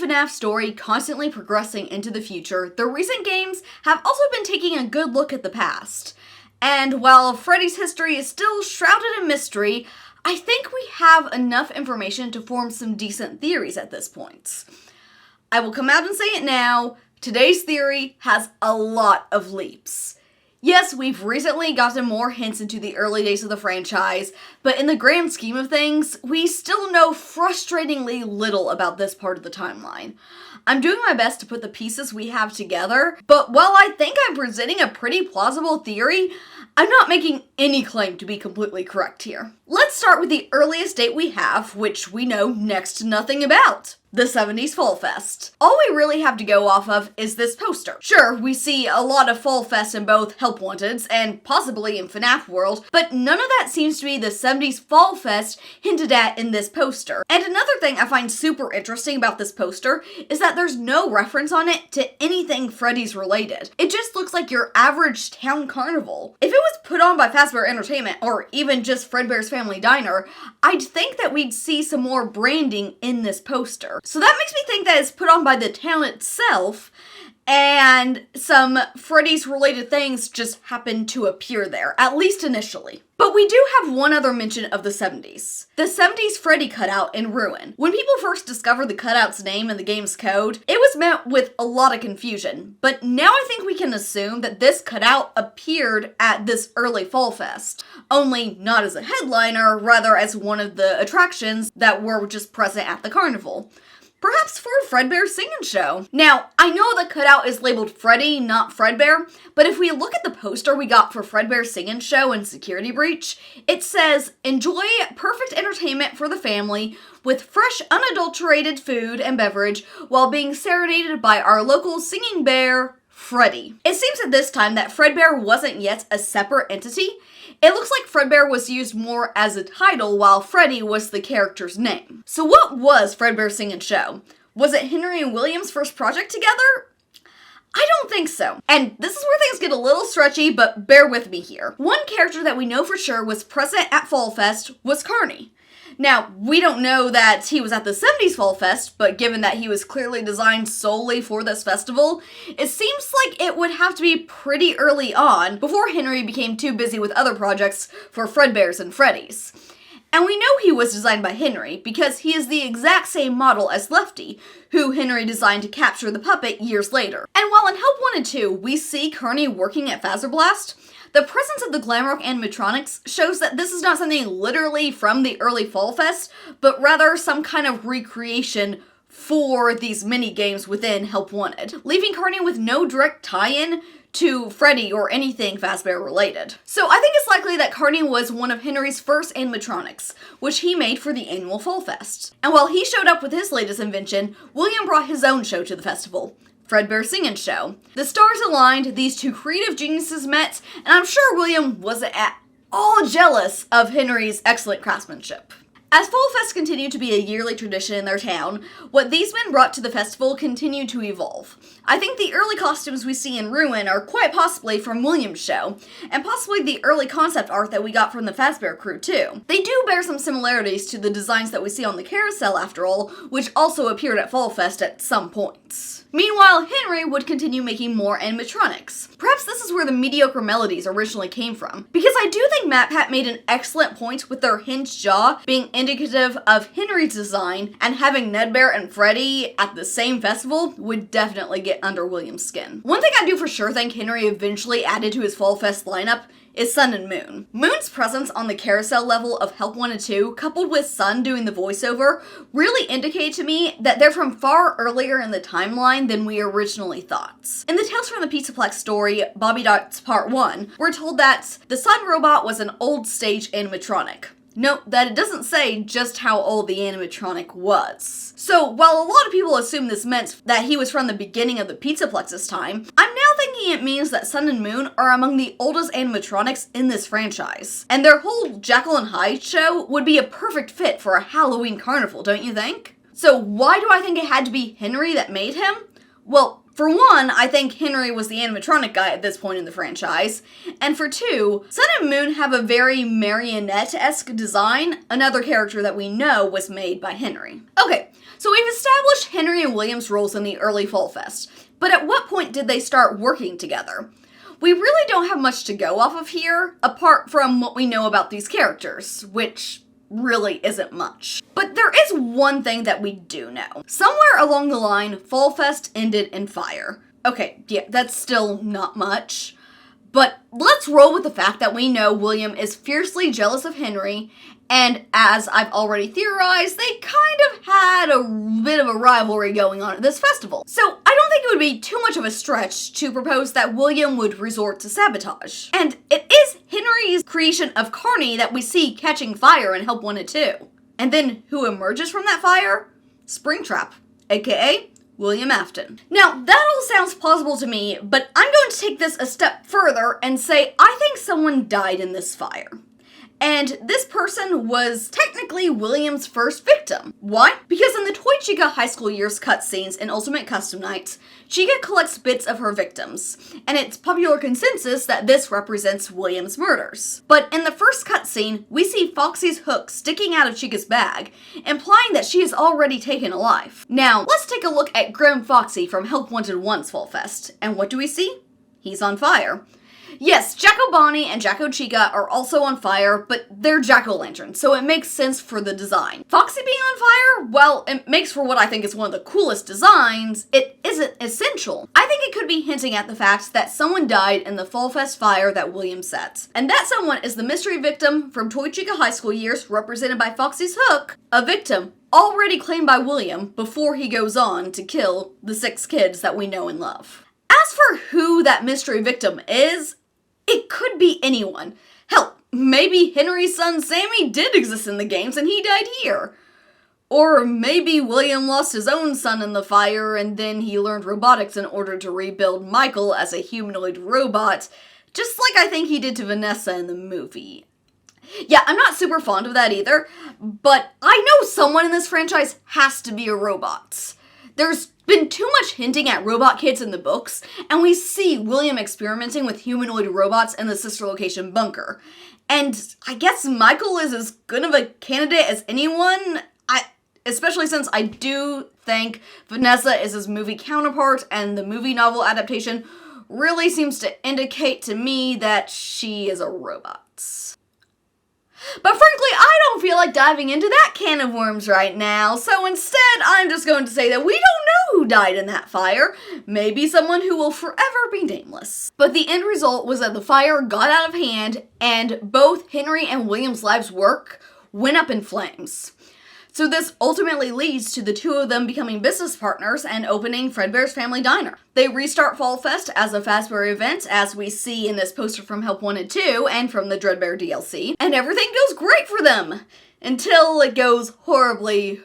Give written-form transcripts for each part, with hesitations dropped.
FNAF story constantly progressing into the future, the recent games have also been taking a good look at the past. And while Freddy's history is still shrouded in mystery, I think we have enough information to form some decent theories at this point. I will come out and say it now, today's theory has a lot of leaps. Yes, we've recently gotten more hints into the early days of the franchise, but in the grand scheme of things, we still know frustratingly little about this part of the timeline. I'm doing my best to put the pieces we have together, but while I think I'm presenting a pretty plausible theory, I'm not making any claim to be completely correct here. Let's start with the earliest date we have, which we know next to nothing about. The 70s Fall Fest. All we really have to go off of is this poster. Sure, we see a lot of Fall Fest in both Help Wanted's and possibly in FNAF World, but none of that seems to be the 70s Fall Fest hinted at in this poster. And another thing I find super interesting about this poster is that there's no reference on it to anything Freddy's related. It just looks like your average town carnival. If it was put on by Fazbear Entertainment, or even just Fredbear's Family Diner, I'd think that we'd see some more branding in this poster. So that makes me think that it's put on by the town itself, and some Freddy's related things just happen to appear there, at least initially. But we do have one other mention of the 70s. The 70s Freddy cutout in Ruin. When people first discovered the cutout's name in the game's code, it was met with a lot of confusion, but now I think we can assume that this cutout appeared at this early Fall Fest, only not as a headliner, rather as one of the attractions that were just present at the carnival. Perhaps for Fredbear's Singing Show. Now, I know the cutout is labeled Freddy, not Fredbear, but if we look at the poster we got for Fredbear's Singing Show and Security Breach, it says, "Enjoy perfect entertainment for the family with fresh, unadulterated food and beverage while being serenaded by our local singing bear, Freddy." It seems at this time that Fredbear wasn't yet a separate entity. It looks like Fredbear was used more as a title while Freddy was the character's name. So what was Fredbear's Singing Show? Was it Henry and William's first project together? I don't think so. And this is where things get a little stretchy, but bear with me here. One character that we know for sure was present at Fall Fest was Carney. Now, we don't know that he was at the 70s Fall Fest, but given that he was clearly designed solely for this festival, it seems like it would have to be pretty early on before Henry became too busy with other projects for Fredbear's and Freddy's. And we know he was designed by Henry because he is the exact same model as Lefty, who Henry designed to capture the puppet years later. And while in Help Wanted 2, we see Carney working at Fazerblast, the presence of the Glamrock animatronics shows that this is not something literally from the early Fall Fest, but rather some kind of recreation for these mini-games within Help Wanted, leaving Carney with no direct tie-in to Freddy or anything Fazbear related. So I think it's likely that Carney was one of Henry's first animatronics, which he made for the annual Fall Fest. And while he showed up with his latest invention, William brought his own show to the festival, Fredbear's Singing Show. The stars aligned, these two creative geniuses met, and I'm sure William wasn't at all jealous of Henry's excellent craftsmanship. As Fall Fest continued to be a yearly tradition in their town, what these men brought to the festival continued to evolve. I think the early costumes we see in Ruin are quite possibly from William's show, and possibly the early concept art that we got from the Fazbear crew too. They do bear some similarities to the designs that we see on the carousel after all, which also appeared at Fall Fest at some points. Meanwhile, Henry would continue making more animatronics. Perhaps this is where the mediocre melodies originally came from, because I do think MatPat made an excellent point with their hinged jaw being indicative of Henry's design, and having Nedbear and Freddy at the same festival would definitely get under William's skin. One thing I do for sure think Henry eventually added to his Fall Fest lineup is Sun and Moon. Moon's presence on the carousel level of Help Wanted 2, coupled with Sun doing the voiceover, really indicate to me that they're from far earlier in the timeline than we originally thought. In the Tales from the Pizzaplex story, Bobby Dots Part 1, we're told that the Sun robot was an old stage animatronic. Note that it doesn't say just how old the animatronic was. So while a lot of people assume this meant that he was from the beginning of the Pizzaplex's time, I'm now thinking it means that Sun and Moon are among the oldest animatronics in this franchise. And their whole Jekyll and Hyde show would be a perfect fit for a Halloween carnival, don't you think? So why do I think it had to be Henry that made him? Well, for one, I think Henry was the animatronic guy at this point in the franchise, and for two, Sun and Moon have a very marionette-esque design, another character that we know was made by Henry. Okay, so we've established Henry and William's roles in the early Fall Fest, but at what point did they start working together? We really don't have much to go off of here, apart from what we know about these characters, which really isn't much. But there is one thing that we do know. Somewhere along the line, Fall Fest ended in fire. Okay, yeah, that's still not much. But let's roll with the fact that we know William is fiercely jealous of Henry, and as I've already theorized, they kind of had a bit of a rivalry going on at this festival. So I don't think it would be too much of a stretch to propose that William would resort to sabotage. And it is Henry's creation of Carney that we see catching fire in Help Wanted 2. And then who emerges from that fire? Springtrap, aka William Afton. Now, that all sounds plausible to me, but I'm going to take this a step further and say I think someone died in this fire. And this person was technically William's first victim. Why? Because in the Toy Chica high school years cutscenes in Ultimate Custom Nights, Chica collects bits of her victims, and it's popular consensus that this represents William's murders. But in the first cutscene, we see Foxy's hook sticking out of Chica's bag, implying that she has already taken a life. Now, let's take a look at Grim Foxy from Help Wanted 1's Fall Fest, and what do we see? He's on fire. Yes, Jacko Bonnie and Jacko Chica are also on fire, but they're jack-o'-lanterns, so it makes sense for the design. Foxy being on fire, well, it makes for what I think is one of the coolest designs. It isn't essential. I think it could be hinting at the fact that someone died in the Fall Fest fire that William set. And that someone is the mystery victim from Toy Chica high school years, represented by Foxy's hook, a victim already claimed by William before he goes on to kill the 6 kids that we know and love. As for who that mystery victim is, it could be anyone. Hell, maybe Henry's son Sammy did exist in the games and he died here. Or maybe William lost his own son in the fire and then he learned robotics in order to rebuild Michael as a humanoid robot, just like I think he did to Vanessa in the movie. Yeah, I'm not super fond of that either, but I know someone in this franchise has to be a robot. There's been too much hinting at robot kids in the books, and we see William experimenting with humanoid robots in the sister location bunker. And I guess Michael is as good of a candidate as anyone, especially since I do think Vanessa is his movie counterpart, and the movie novel adaptation really seems to indicate to me that she is a robot. But frankly, I don't feel like diving into that can of worms right now, so instead I'm just going to say that we don't know who died in that fire. Maybe someone who will forever be nameless. But the end result was that the fire got out of hand, and both Henry and William's lives' work went up in flames. So this ultimately leads to the two of them becoming business partners and opening Fredbear's Family Diner. They restart Fall Fest as a Fazbear event, as we see in this poster from Help Wanted 2 and from the Dreadbear DLC, and everything goes great for them, until it goes horribly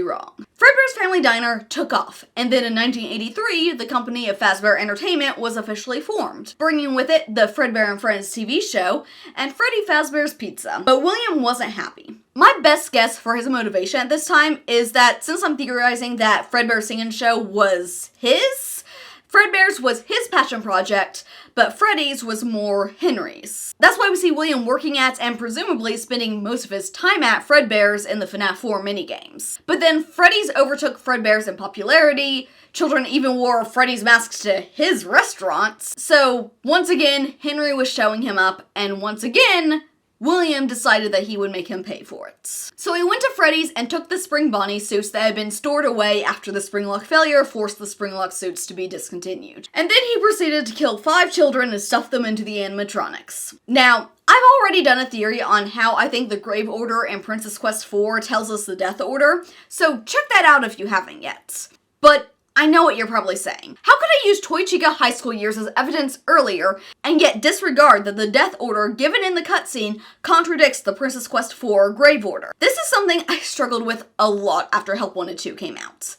wrong. Fredbear's Family Diner took off, and then in 1983, the company of Fazbear Entertainment was officially formed, bringing with it the Fredbear and Friends TV show and Freddy Fazbear's Pizza. But William wasn't happy. My best guess for his motivation at this time is that since I'm theorizing that Fredbear's Singing Show was his, Fredbear's was his passion project, but Freddy's was more Henry's. That's why we see William working at and presumably spending most of his time at Fredbear's in the FNAF 4 minigames. But then Freddy's overtook Fredbear's in popularity, children even wore Freddy's masks to his restaurants, so once again, Henry was showing him up, and once again, William decided that he would make him pay for it. So he went to Freddy's and took the Spring Bonnie suits that had been stored away after the Springlock failure forced the Springlock suits to be discontinued. And then he proceeded to kill 5 children and stuff them into the animatronics. Now, I've already done a theory on how I think the Grave Order in Princess Quest 4 tells us the Death Order, so check that out if you haven't yet. But I know what you're probably saying. How could I use Toy Chica high school years as evidence earlier and yet disregard that the Death Order given in the cutscene contradicts the Princess Quest 4 Grave Order? This is something I struggled with a lot after Help Wanted 2 came out.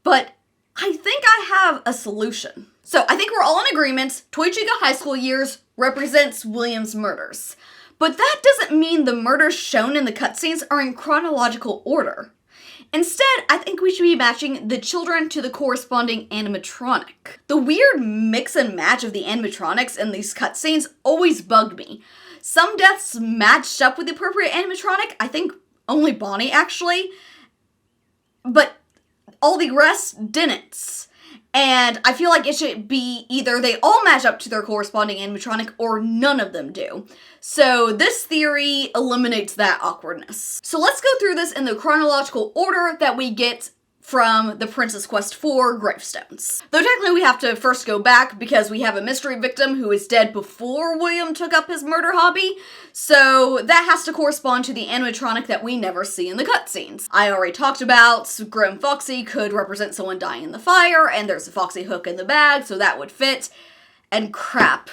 But I think I have a solution. So I think we're all in agreement, Toy Chica high school years represents William's murders. But that doesn't mean the murders shown in the cutscenes are in chronological order. Instead, I think we should be matching the children to the corresponding animatronic. The weird mix and match of the animatronics in these cutscenes always bugged me. Some deaths matched up with the appropriate animatronic, I think only Bonnie actually, but all the rest didn't. And I feel like it should be either they all match up to their corresponding animatronic or none of them do. So this theory eliminates that awkwardness. So let's go through this in the chronological order that we get from the Princess Quest 4 gravestones. Though technically we have to first go back because we have a mystery victim who is dead before William took up his murder hobby, so that has to correspond to the animatronic that we never see in the cutscenes. I already talked about Grim Foxy could represent someone dying in the fire, and there's a Foxy hook in the bag, so that would fit. And crap.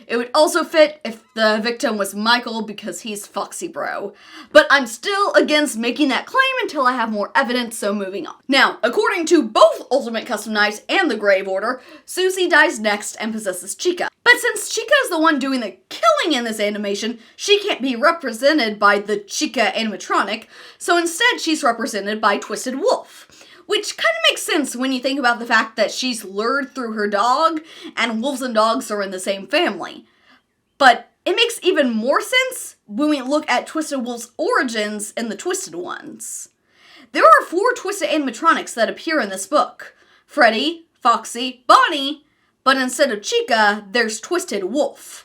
It would also fit if the victim was Michael because he's Foxy Bro. But I'm still against making that claim until I have more evidence, so moving on. Now, according to both Ultimate Custom Night and the Grave Order, Susie dies next and possesses Chica. But since Chica is the one doing the killing in this animation, she can't be represented by the Chica animatronic, so instead she's represented by Twisted Wolf. Which kind of makes sense when you think about the fact that she's lured through her dog, and wolves and dogs are in the same family. But it makes even more sense when we look at Twisted Wolf's origins in the Twisted Ones. There are 4 Twisted animatronics that appear in this book. Freddy, Foxy, Bonnie, but instead of Chica, there's Twisted Wolf.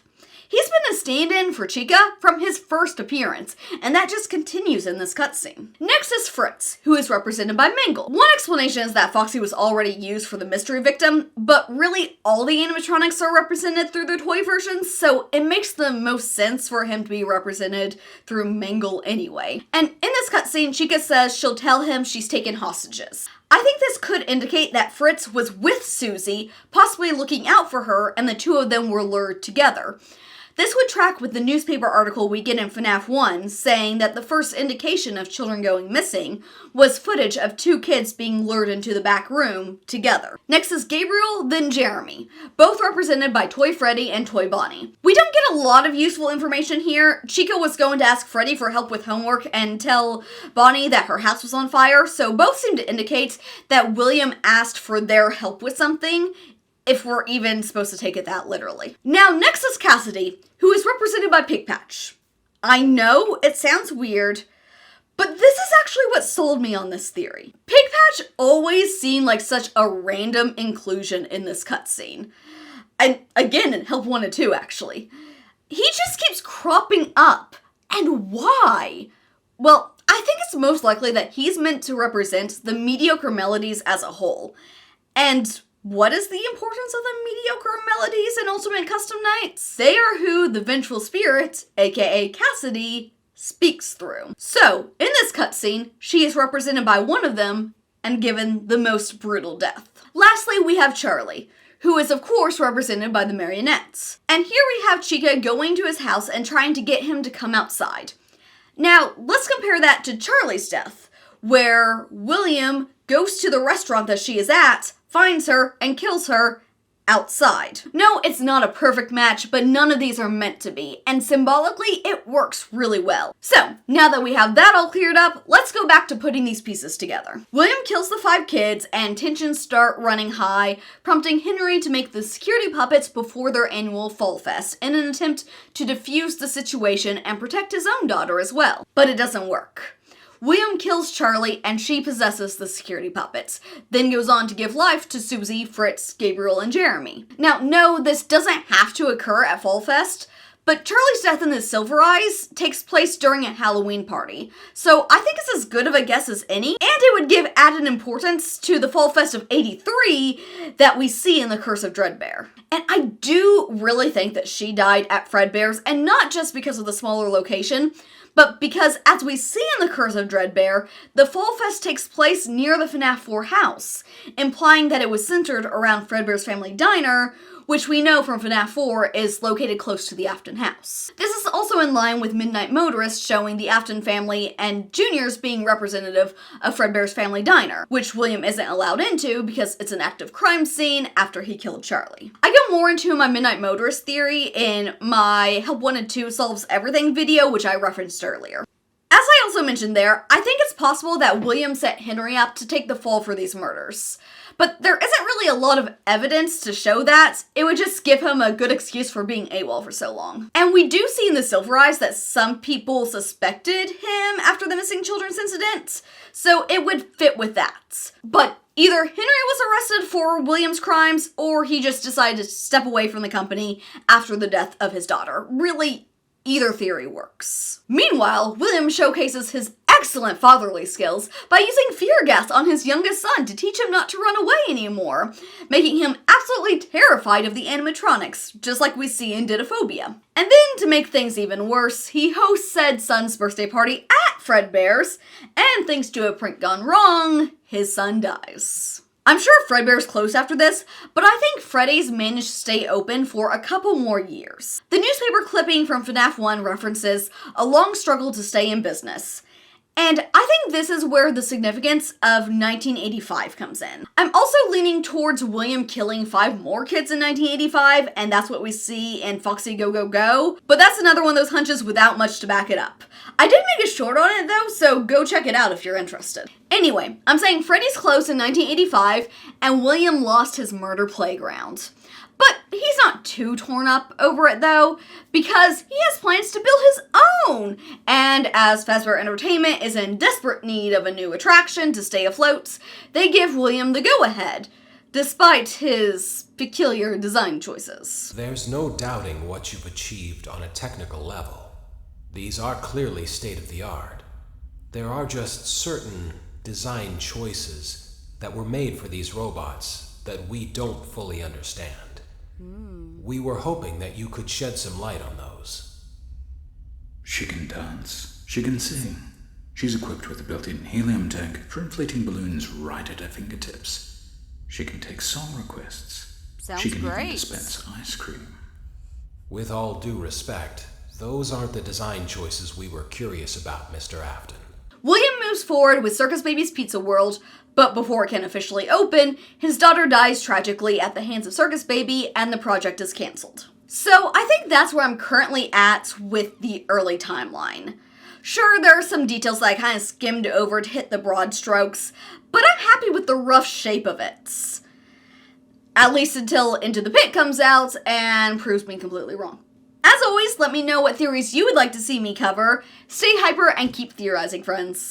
He's been a stand-in for Chica from his first appearance, and that just continues in this cutscene. Next is Fritz, who is represented by Mangle. One explanation is that Foxy was already used for the mystery victim, but really all the animatronics are represented through their toy versions, so it makes the most sense for him to be represented through Mangle anyway. And in this cutscene, Chica says she'll tell him she's taken hostages. I think this could indicate that Fritz was with Susie, possibly looking out for her, and the two of them were lured together. This would track with the newspaper article we get in FNAF 1 saying that the first indication of children going missing was footage of 2 kids being lured into the back room together. Next is Gabriel, then Jeremy, both represented by Toy Freddy and Toy Bonnie. We don't get a lot of useful information here. Chica was going to ask Freddy for help with homework and tell Bonnie that her house was on fire, so both seem to indicate that William asked for their help with something, if we're even supposed to take it that literally. Now, next is Cassidy, who is represented by Pigpatch. I know, it sounds weird, but this is actually what sold me on this theory. Pigpatch always seemed like such a random inclusion in this cutscene. And again, in Help 1 and 2, actually. He just keeps cropping up. And why? Well, I think it's most likely that he's meant to represent the mediocre melodies as a whole. And what is the importance of the mediocre melodies in Ultimate Custom Nights? They are who the vengeful spirit, aka Cassidy, speaks through. So, in this cutscene, she is represented by one of them and given the most brutal death. Lastly, we have Charlie, who is of course represented by the marionettes. And here we have Chica going to his house and trying to get him to come outside. Now, let's compare that to Charlie's death, where William goes to the restaurant that she is at, finds her, and kills her outside. No, it's not a perfect match, but none of these are meant to be, and symbolically, it works really well. So, now that we have that all cleared up, let's go back to putting these pieces together. William kills the 5 kids, and tensions start running high, prompting Henry to make the security puppets before their annual Fall Fest in an attempt to defuse the situation and protect his own daughter as well. But it doesn't work. William kills Charlie and she possesses the security puppets, then goes on to give life to Susie, Fritz, Gabriel, and Jeremy. Now, no, this doesn't have to occur at Fall Fest, but Charlie's death in the Silver Eyes takes place during a Halloween party, so I think it's as good of a guess as any, and it would give added importance to the Fall Fest of '83 that we see in The Curse of Dreadbear. And I do really think that she died at Fredbear's, and not just because of the smaller location, but because, as we see in The Curse of Dreadbear, the Fall Fest takes place near the FNAF 4 house, implying that it was centered around Fredbear's family diner, which we know from FNAF 4 is located close to the Afton house. This is also in line with Midnight Motorist showing the Afton family and Juniors being representative of Fredbear's family diner, which William isn't allowed into because it's an active crime scene after he killed Charlie. I go more into my Midnight Motorist theory in my Help 1 and 2 Solves Everything video, which I referenced earlier. As I also mentioned there, I think it's possible that William set Henry up to take the fall for these murders. But there isn't really a lot of evidence to show that. It would just give him a good excuse for being AWOL for so long. And we do see in the Silver Eyes that some people suspected him after the missing children's incident, so it would fit with that. But Either Henry was arrested for William's crimes, or he just decided to step away from the company after the death of his daughter. Really, either theory works. Meanwhile, William showcases his excellent fatherly skills by using fear gas on his youngest son to teach him not to run away anymore, making him absolutely terrified of the animatronics, just like we see in Didophobia. And then, to make things even worse, he hosts said son's birthday party at Fredbear's, and thanks to a prank gone wrong, his son dies. I'm sure Fredbear's closed after this, but I think Freddy's managed to stay open for a couple more years. The newspaper clipping from FNAF 1 references a long struggle to stay in business. And I think this is where the significance of 1985 comes in. I'm also leaning towards William killing 5 more kids in 1985, and that's what we see in Foxy Go Go Go, but that's another one of those hunches without much to back it up. I did make a short on it though, so go check it out if you're interested. Anyway, I'm saying Freddy's closed in 1985, and William lost his murder playground. But he's not too torn up over it though, because he has plans to build his own. And as Fazbear Entertainment is in desperate need of a new attraction to stay afloat, they give William the go-ahead, despite his peculiar design choices. There's no doubting what you've achieved on a technical level. These are clearly state-of-the-art. There are just certain design choices that were made for these robots that we don't fully understand. We were hoping that you could shed some light on those. She can dance. She can sing. She's equipped with a built-in helium tank for inflating balloons right at her fingertips. She can take song requests. Sounds she can great. even dispense ice cream. With all due respect, those aren't the design choices we were curious about, Mr. Afton. William moves forward with Circus Baby's Pizza World, but before it can officially open, his daughter dies tragically at the hands of Circus Baby, and the project is cancelled. So I think that's where I'm currently at with the early timeline. Sure, there are some details that I kind of skimmed over to hit the broad strokes, but I'm happy with the rough shape of it. At least until Into the Pit comes out and proves me completely wrong. As always, let me know what theories you would like to see me cover. Stay hyper and keep theorizing, friends.